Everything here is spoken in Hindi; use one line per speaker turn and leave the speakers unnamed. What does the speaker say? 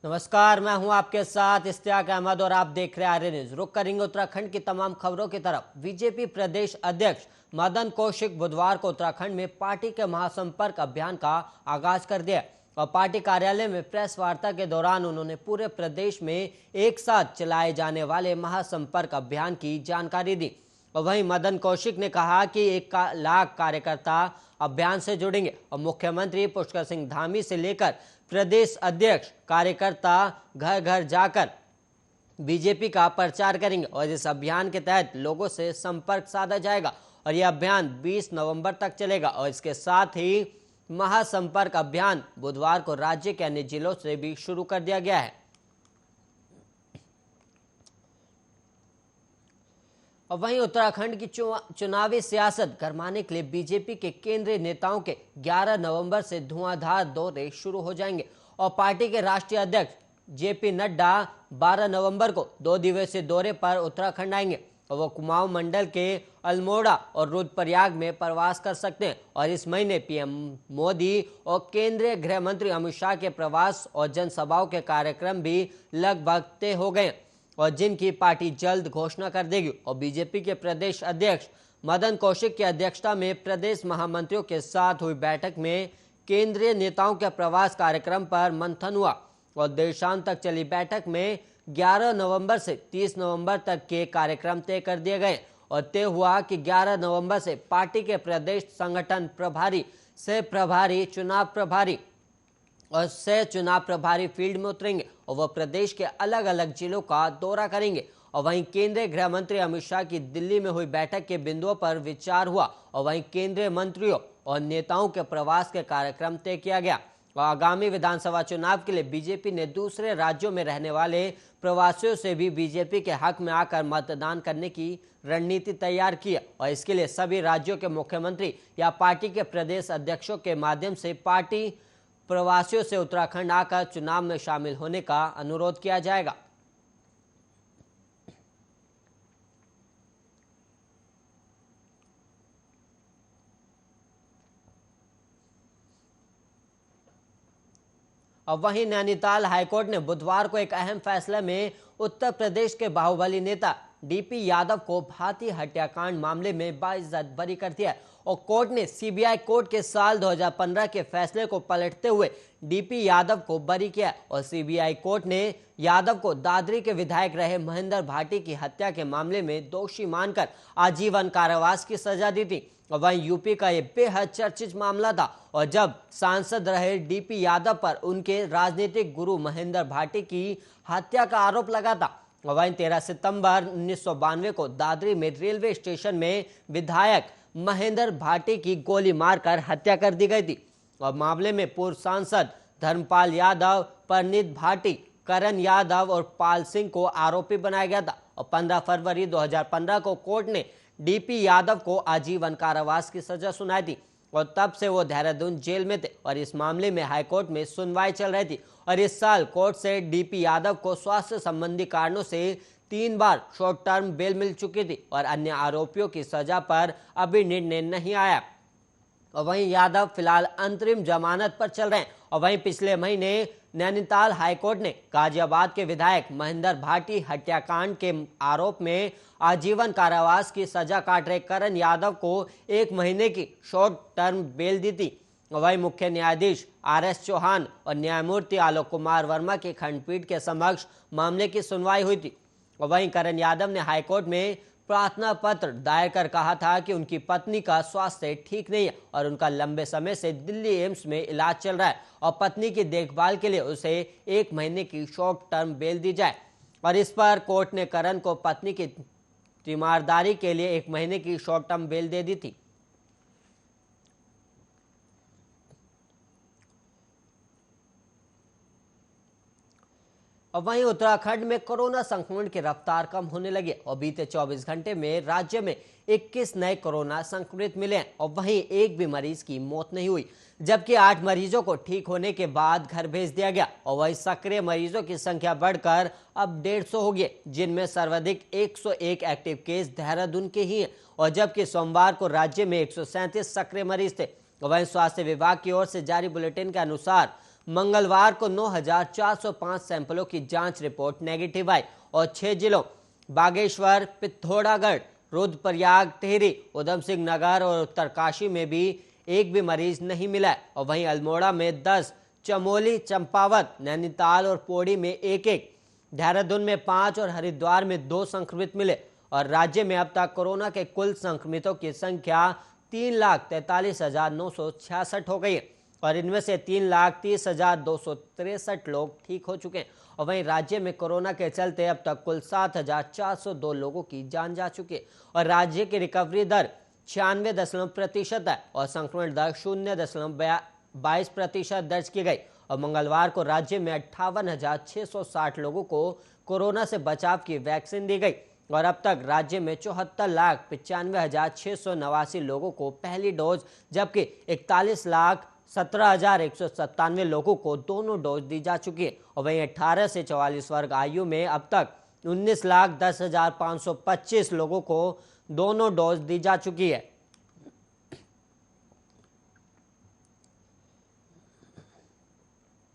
नमस्कार, मैं हूं आपके साथ इश्तियाक अहमद और आप देख रहे हैं आर्य न्यूज। रुक करेंगे उत्तराखंड की तमाम खबरों की तरफ। बीजेपी प्रदेश अध्यक्ष मदन कौशिक बुधवार को उत्तराखंड में पार्टी के महासंपर्क अभियान का आगाज कर दिया और पार्टी कार्यालय में प्रेस वार्ता के दौरान उन्होंने पूरे प्रदेश में एक साथ चलाए जाने वाले महासंपर्क अभियान की जानकारी दी। और वहीं मदन कौशिक ने कहा कि 1 लाख कार्यकर्ता अभियान से जुड़ेंगे और मुख्यमंत्री पुष्कर सिंह धामी से लेकर प्रदेश अध्यक्ष कार्यकर्ता घर घर जाकर बीजेपी का प्रचार करेंगे और इस अभियान के तहत लोगों से संपर्क साधा जाएगा और यह अभियान 20 नवंबर तक चलेगा। और इसके साथ ही महासंपर्क अभियान बुधवार को राज्य के अन्य जिलों से भी शुरू कर दिया गया है। और वहीं उत्तराखंड की चुनावी सियासत गरमाने के लिए बीजेपी के केंद्रीय नेताओं के 11 नवंबर से धुआंधार दौरे शुरू हो जाएंगे और पार्टी के राष्ट्रीय अध्यक्ष जेपी नड्डा 12 नवंबर को 2 दिवसीय दौरे पर उत्तराखंड आएंगे और वो कुमाऊं मंडल के अल्मोड़ा और रुद्रप्रयाग में प्रवास कर सकते हैं। और इस महीने पीएम मोदी और केंद्रीय गृह मंत्री अमित शाह के प्रवास और जनसभाओं के कार्यक्रम भी लगभग तय हो गए और जिनकी पार्टी जल्द घोषणा कर देगी। और बीजेपी के प्रदेश अध्यक्ष मदन कौशिक की अध्यक्षता में प्रदेश महामंत्रियों के साथ हुई बैठक में केंद्रीय नेताओं के प्रवास कार्यक्रम पर मंथन हुआ और देशांत तक चली बैठक में 11 नवंबर से 30 नवंबर तक के कार्यक्रम तय कर दिए गए और तय हुआ कि 11 नवंबर से पार्टी के प्रदेश संगठन प्रभारी से प्रभारी चुनाव प्रभारी और सह चुनाव प्रभारी फील्ड में उतरेंगे और वह प्रदेश के अलग अलग जिलों का दौरा करेंगे। और वहीं केंद्रीय गृह मंत्री अमित शाह की दिल्ली में हुई बैठक के बिंदुओं पर विचार हुआ और वहीं केंद्रीय मंत्रियों और नेताओं के प्रवास के कार्यक्रम तय किया गया। और आगामी विधानसभा चुनाव के लिए बीजेपी ने दूसरे राज्यों में रहने वाले प्रवासियों से भी बीजेपी के हक में आकर मतदान करने की रणनीति तैयार की और इसके लिए सभी राज्यों के मुख्यमंत्री या पार्टी के प्रदेश अध्यक्षों के माध्यम से पार्टी प्रवासियों से उत्तराखंड आकर चुनाव में शामिल होने का अनुरोध किया जाएगा। अब वहीं नैनीताल हाईकोर्ट ने बुधवार को एक अहम फैसले में उत्तर प्रदेश के बाहुबली नेता डीपी यादव को भाती हत्याकांड मामले में बाइज्जत बरी कर दिया और कोर्ट ने सीबीआई कोर्ट के साल 2015 के फैसले को पलटते हुए डीपी यादव को बरी किया और सीबीआई कोर्ट ने यादव को दादरी के विधायक रहे महेंद्र भाटी की हत्या के मामले में दोषी मानकर आजीवन कारावास की सजा दी थी। और वहीं यूपी का यह बेहद चर्चित मामला था और जब सांसद रहे डीपी यादव पर उनके राजनीतिक गुरु महेंद्र भाटी की हत्या का आरोप लगा था। और वहीं 13 सितंबर 1992 को दादरी में रेलवे स्टेशन में विधायक महेंद्र भाटी की गोली मारकर हत्या कर दी गई थी और मामले में पूर्व सांसद धर्मपाल यादव, परनीत भाटी, करण यादव और पाल सिंह को आरोपी बनाया गया था। और 15 फरवरी 2015 को कोर्ट ने डीपी यादव को आजीवन कारावास की सजा सुनाई थी और तब से वो देहरादून जेल में थे और इस मामले में हाईकोर्ट में सुनवाई चल रही थी। और इस साल कोर्ट से डीपी यादव को स्वास्थ्य संबंधी कारणों से 3 बार शॉर्ट टर्म बेल मिल चुकी थी और अन्य आरोपियों की सजा पर अभी निर्णय नहीं आया। और वहीं यादव फिलहाल अंतरिम जमानत पर चल रहे हैं। और वहीं पिछले महीने नैनीताल हाईकोर्ट ने गाजियाबाद के विधायक महेंद्र भाटी हत्याकांड के आरोप में आजीवन कारावास की सजा काट रहे करण यादव को 1 महीने की शॉर्ट टर्म बेल दी थी। वहीं मुख्य न्यायाधीश RS चौहान और न्यायमूर्ति आलोक कुमार वर्मा की खंडपीठ के समक्ष मामले की सुनवाई हुई थी। और वहीं करण यादव ने हाईकोर्ट में प्रार्थना पत्र दायर कर कहा था कि उनकी पत्नी का स्वास्थ्य ठीक नहीं है और उनका लंबे समय से दिल्ली एम्स में इलाज चल रहा है और पत्नी की देखभाल के लिए उसे 1 महीने की शॉर्ट टर्म बेल दी जाए। और इस पर कोर्ट ने करण को पत्नी की तीमारदारी के लिए 1 महीने की शॉर्ट टर्म बेल दे दी थी। और वहीं उत्तराखंड में कोरोना संक्रमण की रफ्तार कम होने लगी और बीते 24 घंटे में राज्य में 21 नए कोरोना संक्रमित मिले हैं और वहीं एक भी मरीज की मौत नहीं हुई, जबकि 8 मरीजों को ठीक होने के बाद घर भेज दिया गया। और वहीं सक्रिय मरीजों की संख्या बढ़कर अब 150 हो गई, जिनमें सर्वाधिक 101 एक्टिव केस देहरादून के ही हैं और जबकि सोमवार को राज्य में 137 सक्रिय मरीज थे। वहीं स्वास्थ्य विभाग की ओर से जारी बुलेटिन के अनुसार मंगलवार को 9,405 सैंपलों की जांच रिपोर्ट नेगेटिव आई और 6 जिलों बागेश्वर, पिथौरागढ़, रुद्रप्रयाग, टिहरी, उधम सिंह नगर और उत्तरकाशी में भी एक भी मरीज नहीं मिला है। और वहीं अल्मोड़ा में 10, चमोली, चंपावत, नैनीताल और पौड़ी में एक, देहरादून में 5 और हरिद्वार में 2 संक्रमित मिले। और राज्य में अब तक कोरोना के कुल संक्रमितों की संख्या 3,43,966 हो गई है और इनमें से 3,30,263 लोग ठीक हो चुके हैं। और वहीं राज्य में कोरोना के चलते अब तक कुल 7,402 लोगों की जान जा चुकी है और राज्य की रिकवरी दर 96% है और संक्रमण दर 0.22% दर्ज की गई। और मंगलवार को राज्य में 58,660 लोगों को कोरोना से बचाव की वैक्सीन दी गई और अब तक राज्य में 74,95,689 लोगों को पहली डोज जबकि 41,17,197 लोगों को दोनों डोज दी जा चुकी है। और वहीं 18 से 44 वर्ग आयु में अब तक 19,10,525 लोगों को दोनों डोज दी जा चुकी है।